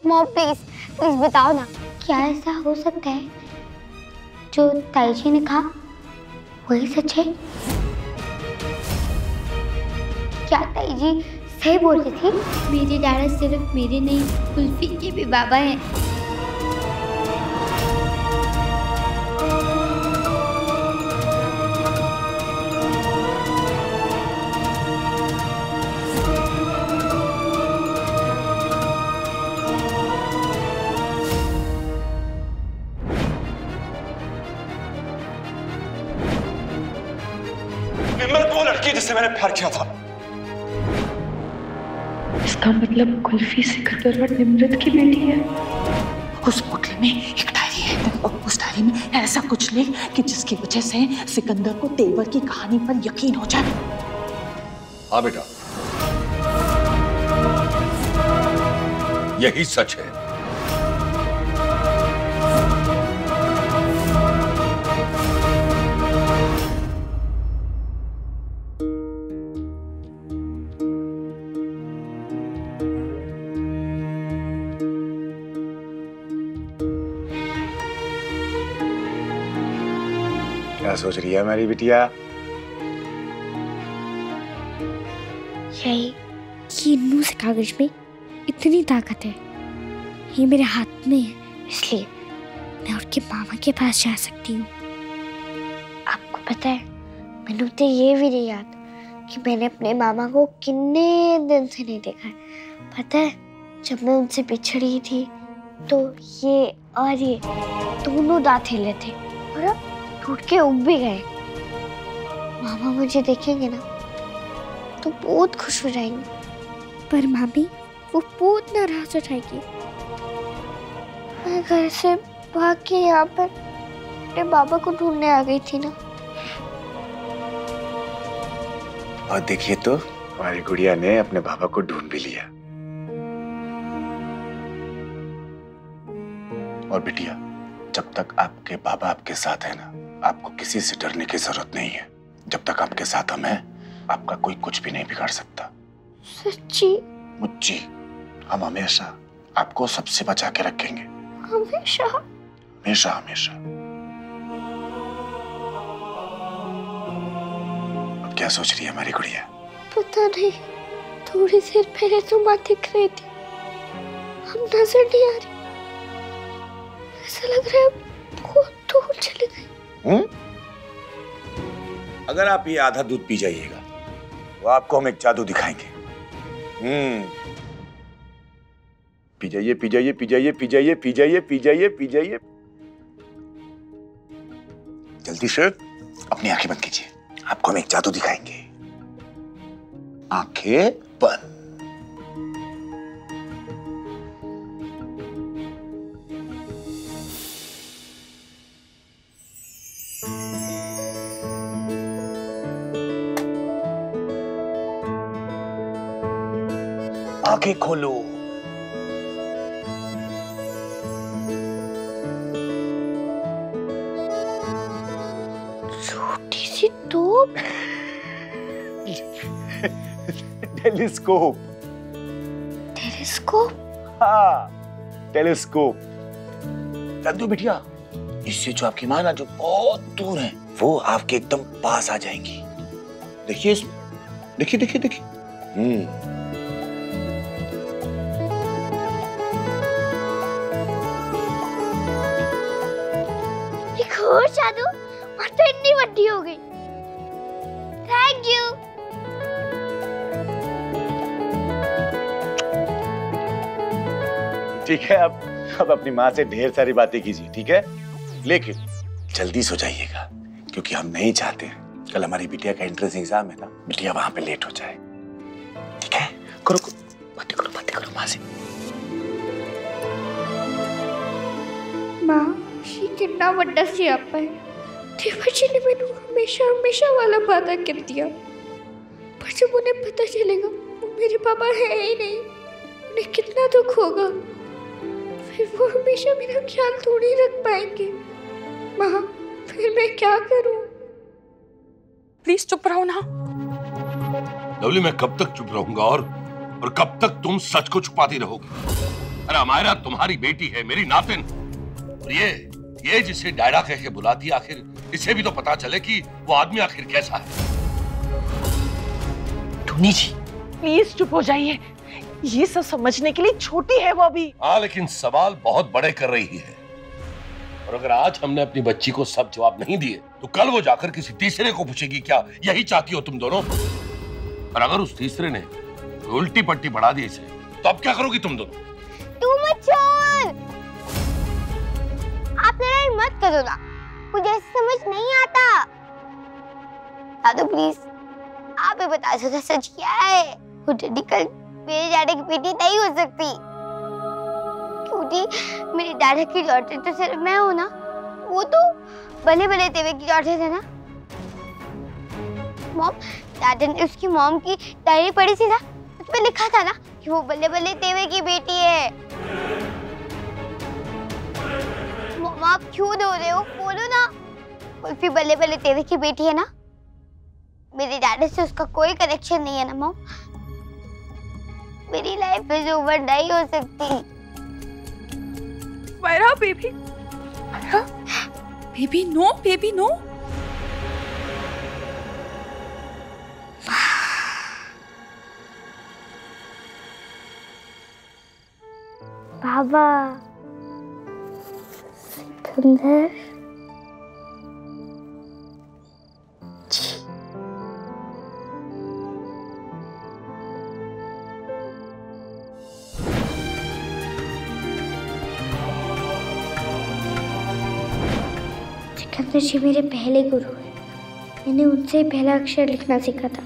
Mom please please बताओ ना, क्या ऐसा हो सकता है जो ताई जी ने कहा वही सच है? क्या ताई जी सही बोल रही थी? मेरे दादा सिर्फ मेरे नहीं, कुल्फी के भी बाबा हैं। निम्रत वो लड़की जिससे मैंने प्यार किया था। इसका मतलब कुल्फी सिकंदर और निम्रत की बेटी है। उस पोटली में एक डायरी है और उस डायरी में ऐसा कुछ लिख कि जिसकी वजह से सिकंदर को तेवर की कहानी पर यकीन हो जाए। हाँ बेटा, यही सच है। क्या सोच रही है हमारी बिटिया? यही कि नू से कागज में इतनी ताकत है, ये मेरे हाथ में है, इसलिए मैं उनके मामा के पास जा सकती हूँ। आपको पता है, मैंने तो ये भी नहीं याद कि मैंने अपने मामा को कितने दिन से नहीं देखा है। पता है, जब मैं उनसे बिछड़ी थी तो ये और ये दोनों दांत हिले थे और अब टूट के उग भी गए। मामा मुझे देखेंगे ना तो बहुत खुश हो जाएंगे, पर मामी वो बहुत नाराज हो जाएगी। मैं घर से भाग के यहाँ पर अपने बाबा को ढूंढने आ गई थी ना। और देखिए तो हमारी गुड़िया ने अपने बाबा को ढूंढ भी लिया। और बिटिया, जब तक आपके बाबा आपके साथ है ना, आपको किसी से डरने की जरूरत नहीं है। जब तक आपके साथ हम हैं, आपका कोई कुछ भी नहीं बिगाड़ सकता। सच्ची? मुच्ची, हम हमेशा आपको सबसे बचा के रखेंगे। हमेशा? हमेशा हमेशा। अब क्या सोच रही है हमारी गुड़िया? पता नहीं, थोड़ी देर पहले तो माँ दिख रही थी, हम नजर नहीं आ रही। ऐसा लग रहा है बहुत दूर चली गई। अगर आप ये आधा दूध पी जाइएगा तो आपको हम एक जादू दिखाएंगे। पी जाइए पी जाइए पी जाइए पी जाइए पी जाइए पी जाइए पी जाइए। जल्दी से अपनी आंखें बंद कीजिए, आपको हम एक जादू दिखाएंगे। आंखें बंद। आंखें खोलो। छोटी सी तोप। टेलीस्कोप। टेलीस्कोप? हाँ, टेलीस्कोप। चंदू बिटिया, इससे जो आपकी माँ ना जो बहुत दूर है, वो आपके एकदम पास आ जाएंगी। देखिए इसमें, देखिए देखिए देखिए। और जादू, और तो इतनी बड़ी हो गई। Thank you. ठीक है, अब अपनी माँ से ढेर सारी बातें कीजिए, ठीक है? लेकिन जल्दी सो जाइएगा, क्योंकि हम नहीं चाहते कल हमारी बिटिया का एंट्रेंस एग्जाम है ना, बिटिया वहां पे लेट हो जाए। ठीक है? करो बातें करो माँ से। माँ, ये कितना बड़ा सियापा है। देवर जी ने मैंने हमेशा वाला वादा कर दिया, पर जब उन्हें पता चलेगा वो मेरे पापा है ही नहीं, उन्हें कितना दुख होगा। फिर वो हमेशा मेरा ख्याल थोड़ी रख पाएंगे। माँ, फिर मैं क्या करूँ? प्लीज चुप रहो ना। लवली, मैं कब तक चुप रहूंगा और कब तक तुम सच को छुपाती रहोगी? अरे अमायरा तुम्हारी बेटी है, मेरी नातिन। और ये जिसे डायरा कह के बुलाती, आखिर इसे भी तो पता चले कि वो आदमी आखिर कैसा है। टूनी जी प्लीज चुप हो जाइए, ये सब समझने के लिए छोटी है वो अभी। हाँ, लेकिन सवाल बहुत बड़े कर रही है, और अगर आज हमने अपनी बच्ची को सब जवाब नहीं दिए तो कल वो जाकर किसी तीसरे को पूछेगी। क्या यही चाहती हो तुम दोनों? और अगर उस तीसरे ने उल्टी पट्टी बढ़ा दी इसे, तो अब क्या करोगी तुम दोनों? तू मत छोड़, आप लड़ाई मत करो ना, मुझे समझ नहीं आता। दादू प्लीज आप ही बता दो सच क्या है। वो डैडी कल मेरे डैडी की बेटी नहीं हो सकती, क्योंकि मेरे डैडी की डॉटर तो सिर्फ मैं हूं ना, वो तो बल्ले बल्ले तेवे की डॉटर है ना। मॉम, डैडी ने उसकी मॉम की डायरी पढ़ी थी ना, उसमें लिखा था ना कि वो बल्ले बल्ले तेवे की बेटी है। मॉम आप क्यों रो रहे हो, बोलो ना। कुल्फी बल्ले बल्ले तेवे की बेटी है ना, मेरे डैडी से उसका कोई कनेक्शन नहीं है ना मॉम। मेरी लाइफ इज ओवर नहीं हो सकती। Myra baby, baby no, baby no. बाबा सिकंदर सिकंदर जी मेरे पहले गुरु हैं, मैंने उनसे पहला अक्षर लिखना सीखा था।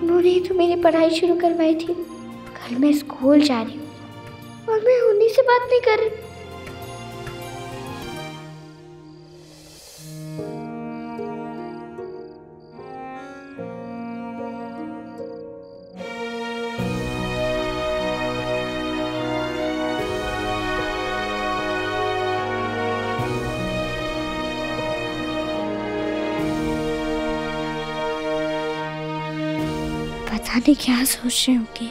उन्होंने ही तो मेरी पढ़ाई शुरू करवाई थी। कल मैं स्कूल जा रही हूँ और मैं उन्हीं से बात नहीं कर रही। पता नहीं क्या सोच रहे होंगे।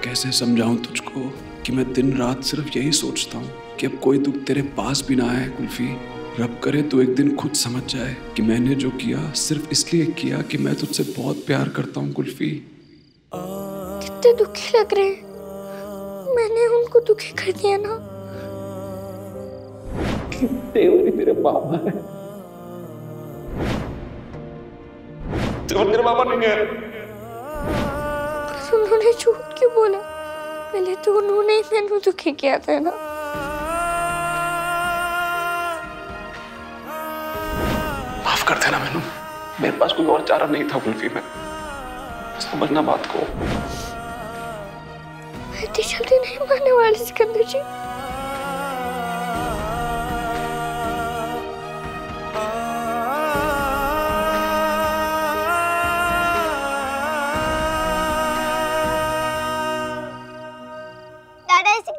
कैसे समझाऊं तुझको कि मैं दिन रात सिर्फ यही सोचता हूँ कि अब कोई दुख तेरे पास भी ना आए कुल्फी। रब करे तो एक दिन खुद समझ जाए कि मैंने जो किया सिर्फ इसलिए किया कि मैं तुझसे बहुत प्यार करता हूँ कुल्फी। कितने दुखी लग रहे हैं, मैंने उनको दुखी कर दिया ना। तेरे मेरे मामा है, तेरे मेरे मामा नहीं है। उन्होंने झूठ क्यों बोला? पहले तो उन्होंने ही मैंने दुखी किया था ना। माफ कर देना मैनू, मेरे पास कोई और चारा नहीं था कुल्फी में, समझना बात को। मैं इतनी जल्दी नहीं मानने वाली सिकंदर जी।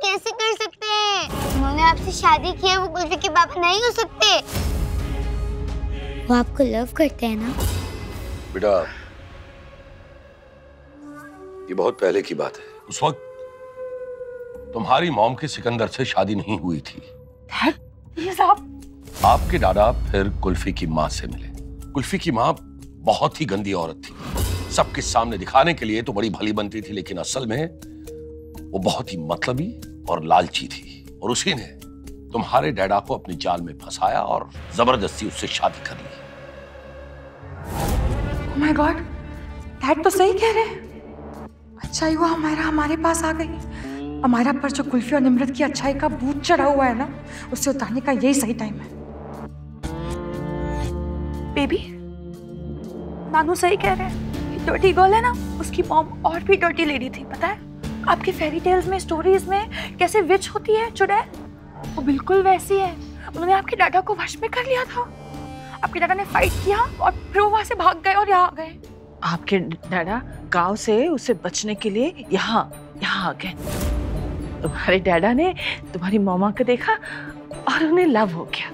कैसे कर सकते हैं? उन्होंने आपसे शादी की है, वो कुल्फी के पापा नहीं हो सकते। वो आपको लव करते हैं ना? बेटा ये बहुत पहले की बात है। उस वक्त तुम्हारी मॉम की सिकंदर से शादी नहीं हुई थी। प्लीज आपके दादा फिर कुल्फी की माँ से मिले। कुल्फी की माँ बहुत ही गंदी औरत थी। सबके सामने दिखाने के लिए तो बड़ी भली बनती थी, लेकिन असल में वो बहुत ही मतलबी और लालची थी। और उसी ने तुम्हारे डैडा को अपनी जाल में फंसाया और जबरदस्ती उससे शादी कर ली। Oh my God, डैड तो सही कह रहे हैं। अच्छा ही हुआ हमारे पास आ गई। हमारा पर जो कुल्फी और निम्रत की अच्छाई का भूत चढ़ा हुआ है ना, उससे उतारने का यही सही टाइम है। बेबी, नानू सही कह रहे हैं। डर्टी गर्ल है ना, उसकी मॉम और भी डर्टी लेडी थी, पता है? आपके फेरी टेल्स में, स्टोरीज में कैसे विच होती है चुड़ैल, वो बिल्कुल वैसी है। उन्होंने आपके डाटा को वश में कर लिया था। आपके डाटा ने फाइट किया और फिर वो वहां से भाग गए और यहाँ आ गए। आपके डैडा गांव से उसे बचने के लिए यहाँ आ गए। तुम्हारे डैडा ने तुम्हारी मॉमा को देखा और उन्हें लव हो गया,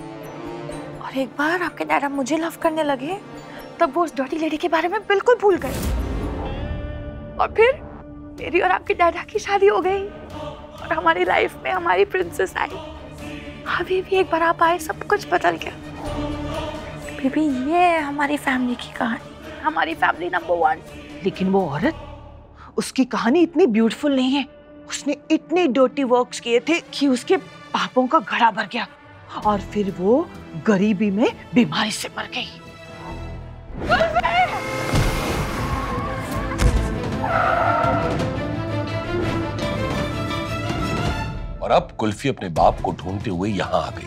और और एक बार आपके डैडा मुझे लव करने लगे तब वो उस डॉटी लेडी के बारे में बिल्कुल भूल गए। और फिर मेरी और आपके डैडा की शादी हो गई और हमारी लाइफ में हमारी प्रिंसेस आई। अभी भी एक बार आप आए, सब कुछ बदल गया। बेबी, ये है हमारी फैमिली की कहानी, हमारी फैमिली नंबर 1। लेकिन वो औरत, उसकी कहानी इतनी ब्यूटीफुल नहीं है। उसने इतने डर्टी वर्क्स किए थे कि उसके पापों का घड़ा भर गया और फिर वो गरीबी में बीमारी से मर गई। और अब कुल्फी अपने बाप को ढूंढते हुए यहाँ आ गई,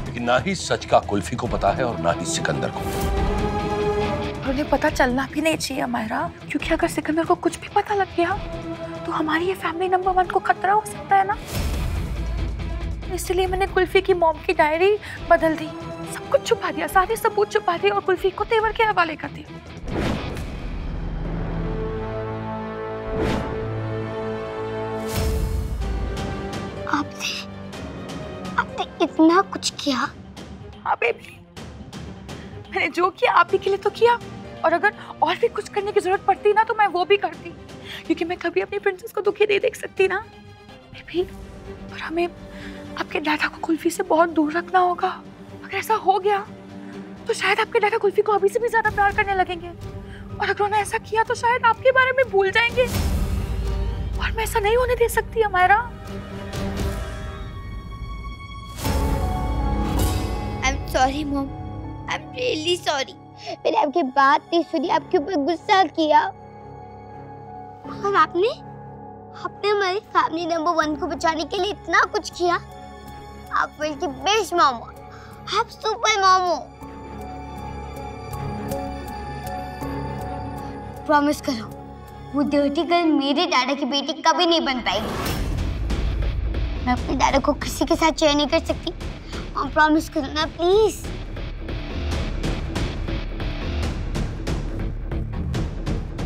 लेकिन ना ही सच का कुल्फी को पता है और ना ही सिकंदर को। उन्हें पता चलना भी नहीं चाहिए मायरा, क्योंकि अगर सिकंदर को कुछ भी पता लग गया तो हमारी ये फैमिली नंबर 1 को खतरा हो सकता है ना। इसलिए मैंने कुल्फी की मॉम की डायरी बदल दी, सब कुछ छुपा दिया, सारे सबूत छुपा दिए और कुल्फी को तेवर के हवाले कर दिया। आपने इतना कुछ किया? हाँ बेबी, मैंने जो किया आप ही के लिए तो किया, और अगर और भी कुछ करने की जरूरत पड़ती ना तो मैं वो भी करती, क्योंकि मैं कभी अपनी प्रिंसेस को दुखी नहीं देख सकती ना बेबी। पर हमें आपके डैडा को कुल्फी से बहुत दूर रखना होगा। अगर ऐसा हो गया तो शायद आपके डैडा कुल्फी को अभी से भी ज्यादा प्यार करने लगेंगे, और अगर उन्होंने ऐसा किया तो शायद आपके बारे में भूल जाएंगे, और मैं ऐसा नहीं होने दे सकती हमारा। Sorry mom, I am really sorry. मैंने आपकी बात नहीं सुनी, आपके ऊपर गुस्सा किया। और आपने हमारी फैमिली नंबर 1 को बचाने के लिए इतना कुछ किया। आप वर्ल्ड की बेस्ट मॉम हो, आप सुपर मॉम हो। प्रॉमिस करो, वो डर्टी गर्ल मेरे डैडा की बेटी कभी नहीं बन पाएगी। मैं अपने डैडा को किसी के साथ शेयर नहीं कर सकती। प्रॉमिस करो ना प्लीज।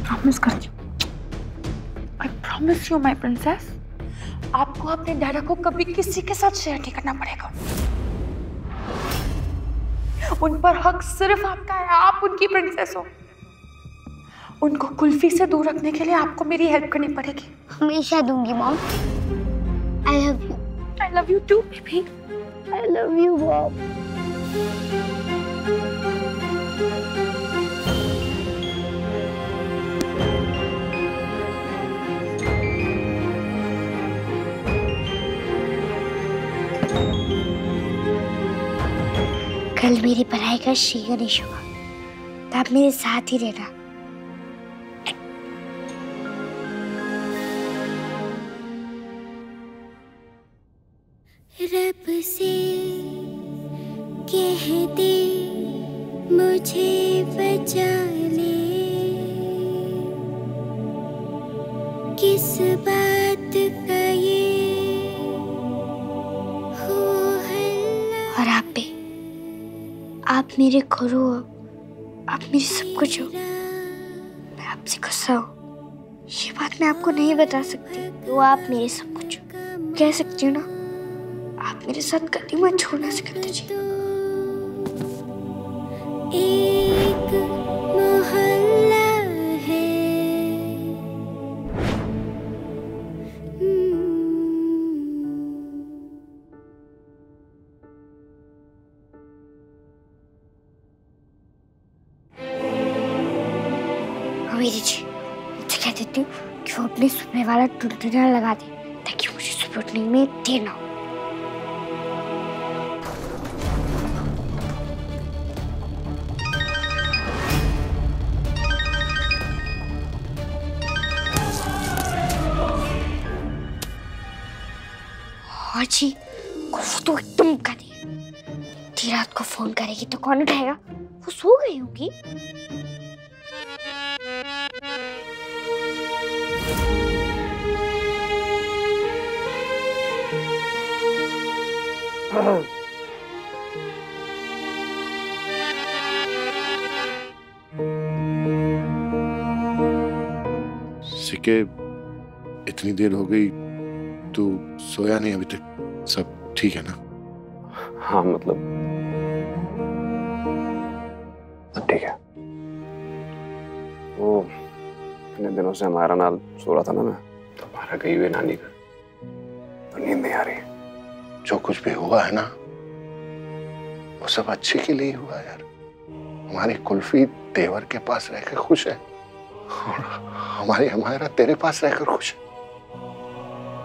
प्रॉमिस करती हूँ, I promise you my princess, आपको अपने डैडा को कभी किसी के साथ शेयर नहीं करना पड़ेगा। उन पर हक सिर्फ आपका है, आप उनकी प्रिंसेस हो। उनको कुल्फी से दूर रखने के लिए आपको मेरी हेल्प करनी पड़ेगी। हमेशा दूंगी mom. I love you. I love you too baby. I love you, Mom. कल मेरी पढ़ाई का श्री गणेश होगा, तो आप मेरे साथ ही रहना। रब से कह दे मुझे बचा ले, किस बात का ये हो हल्ला। और आप भी, आप मेरे गुरु हो, आप मेरे सब कुछ हो। मैं आपसे गुस्सा हूँ, ये बात मैं आपको नहीं बता सकती। तो आप मेरे सब कुछ हो, कह सकती हूँ ना। आप मेरे साथ गली मत छोड़ना सिकंदर जी। एक मोहल्ला है, मेरी जी, मुझे कह देती हूँ कि वो अपने सुपने वाला टुनटुना लगा दे, ताकि मुझे सुबह उठने में देर ना हो। और जी, वो तो एकदम करे। आधी रात को फोन करेगी तो कौन उठाएगा? वो सो गई होगी। सिके, इतनी देर हो गई, तू सोया नहीं अभी तक? सब ठीक है ना? हाँ मतलब ठीक है। वो इतने दिनों से हमारा नाल सो रहा था ना मैं, तो हमारा गई हुई नानी का तो नींद नहीं आ रही। जो कुछ भी हुआ है ना, वो सब अच्छे के लिए हुआ यार। हमारी कुल्फी तेवर के पास रहकर खुश है और हमारी हमारा तेरे पास रहकर खुश है।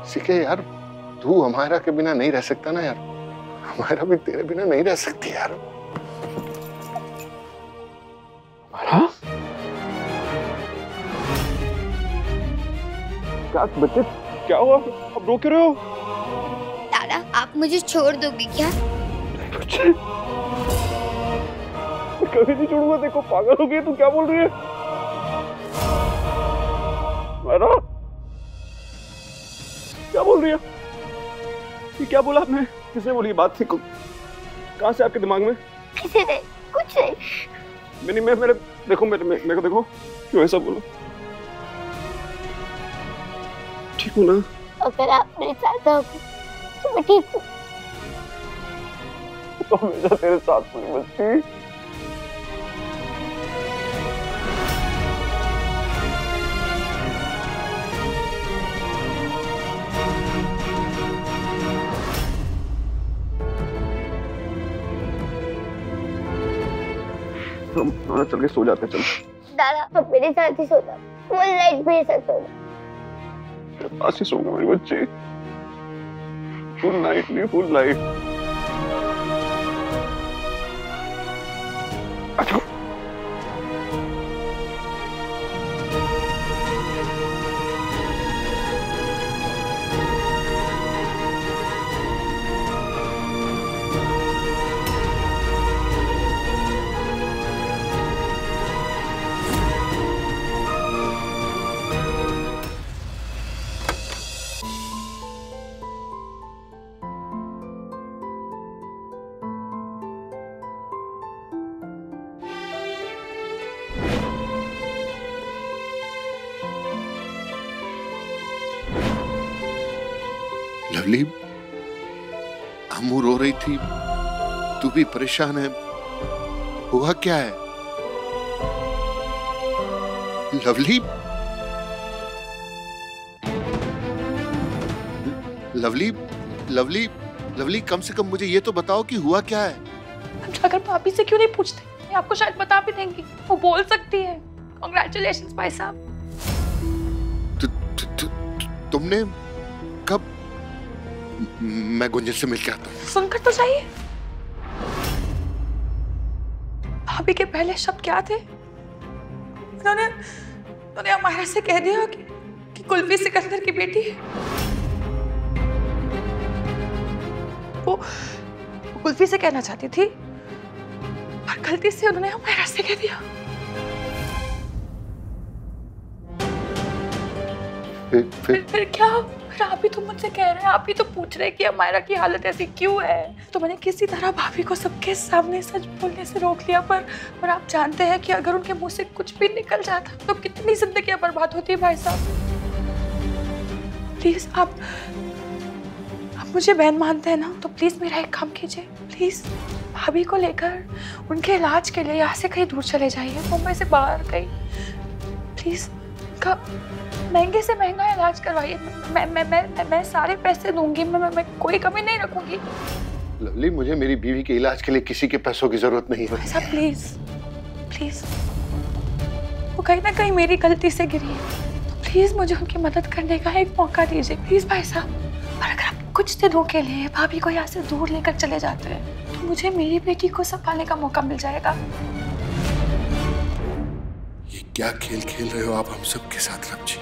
सीखे यार, तू हमारा के बिना नहीं रह सकता ना यार, हमारा भी तेरे बिना नहीं रह सकती यार। हमारा क्या बच्चे, क्या हुआ? अब रो क्यों रहे हो? दादा, आप मुझे छोड़ दोगे क्या? बच्चे, कभी नहीं छोड़ूंगा। देखो पागल हो गई, तू क्या बोल रही है? मारा, क्या बोल रही है? ये क्या बोला आपने? किसने बोली बात थी? कहाँ से आपके दिमाग में? किसी ने कुछ नहीं। मेरे देखो, मेरे को देखो, क्यों ऐसा बोलो? ठीक हूँ ना? अगर आप मेरे साथ होगे तो मैं ठीक हूँ। तो हमेशा तेरे साथ हूँ बच्ची। हम चल के सो जाते। चल दादा, अब मेरे साथ ही सोना, फुल नाइट मेरे साथ सोना। पास ही सोऊंगा मेरी बच्ची, फुल नाइट नहीं, फुल नाइट। अच्छा लवली, अम्मू रो रही थी, तू भी परेशान है, हुआ क्या है? लवली, लवली, लवली, लवली, कम से कम मुझे ये तो बताओ कि हुआ क्या है? हम जाकर भाभी से क्यों नहीं पूछते? ये आपको शायद बता भी देंगी, वो बोल सकती है। कांग्रेचुलेशंस भाई साहब। तुमने कब? मैं गुंजन से मिलके आता हूँ। सुनकर तो जाइए। भाभी के पहले शब्द क्या थे? उन्होंने हमारा से कह दिया कि कुल्फी सिकंदर की बेटी है। वो कुल्फी से कहना चाहती थी, पर गलती से उन्होंने हमारा से कह दिया। फिर क्या? फिर आप ही तो मुझसे कह रहे हैं, आप ही तो पूछ रहे हैं कि अमायरा की हालत ऐसी क्यों है। तो मैंने किसी तरह भाभी को सबके सामने सच बोलने से रोक लिया, पर आप जानते हैं कि अगर उनके मुंह से कुछ भी निकल जाता तो कितनी जिंदगियां बर्बाद होती है भाई साहब। प्लीज आप मुझे बहन मानते हैं ना, तो प्लीज मेरा एक काम कीजिए। प्लीज भाभी को लेकर उनके इलाज के लिए यहाँ से कहीं दूर चले जाइए, मुंबई से बाहर कहीं। प्लीज उनका महंगे से महंगा इलाज करवाइए। मैं सारे पैसे दूंगी, मैं कोई कमी नहीं रखूंगी। लवली, मुझे मेरी बीवी के इलाज के लिए किसी के पैसों की जरूरत नहीं है। ऐसा प्लीज प्लीज, वो कहीं ना कहीं मेरी गलती से गिरी है, तो प्लीज मुझे उनकी मदद करने का एक मौका दीजिए प्लीज भाई साहब। और अगर आप कुछ दिनों के लिए भाभी को यहाँ से दूर लेकर चले जाते हैं तो मुझे मेरी बेटी को संभालने का मौका मिल जाएगा। ये क्या खेल खेल रहे हो आप हम सब के साथ रब जी?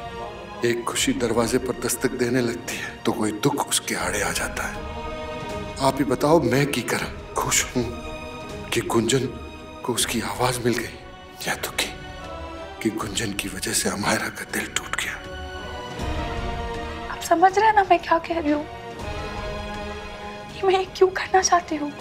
एक खुशी दरवाजे पर दस्तक देने लगती है तो कोई दुख उसके आड़े आ जाता है। आप ही बताओ, मैं की करा खुश हूं कि गुंजन को उसकी आवाज मिल गई, या दुखी कि गुंजन की वजह से अमायरा का दिल टूट गया? आप समझ रहे हैं ना मैं क्या कह रही हूँ? कि मैं क्यों करना चाहती हूँ?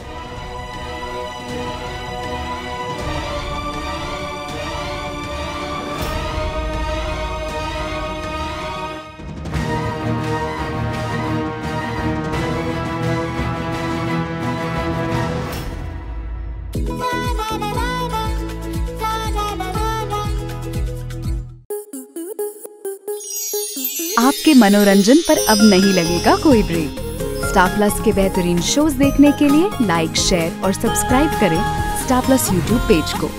आपके मनोरंजन पर अब नहीं लगेगा कोई ब्रेक। स्टार प्लस के बेहतरीन शोज देखने के लिए लाइक, शेयर और सब्सक्राइब करें स्टार प्लस यूट्यूब पेज को।